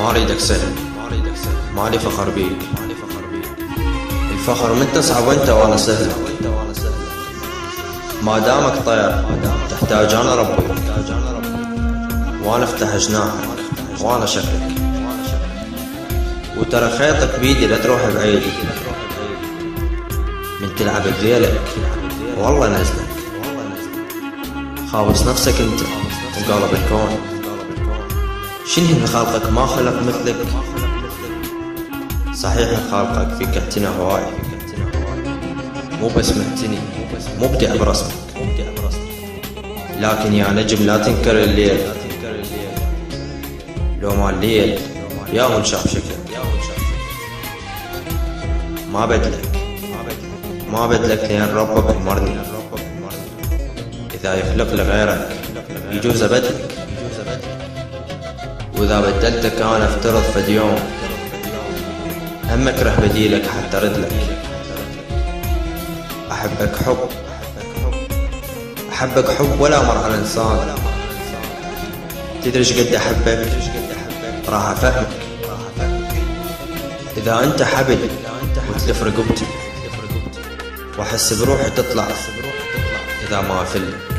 ما اريدك سهل، مالي فخر بيك. الفخر من تصعب انت وانا سهل. ما دامك طير تحتاج انا ربي، وانا افتح جناحك وانا شكلك. وترى خيطك بيدي لا تروح بعيد، من تلعب بذيلك والله نزلك. خابص نفسك انت وقالب الكون، شنو من خلقك ما خلق مثلك. صحيح خالقك فيك اعتنى هواي، مو بس معتني مبدع برسمك. لكن يا نجم لا تنكر الليل، لو ما الليل يا هو شاف شكلك. ما بدلك لين ربك امرني، اذا يخلق لغيرك يجوز ابدلك. واذا بدلتك انا افترض فد يوم، هم اكره بديلك حتى ردلك. احبك حب ولا مر على انسان. تدري ايش قد احبك؟ راح افهمك. اذا انت حبل وتلف رقبتي، واحس بروحي تطلع اذا ما افلك.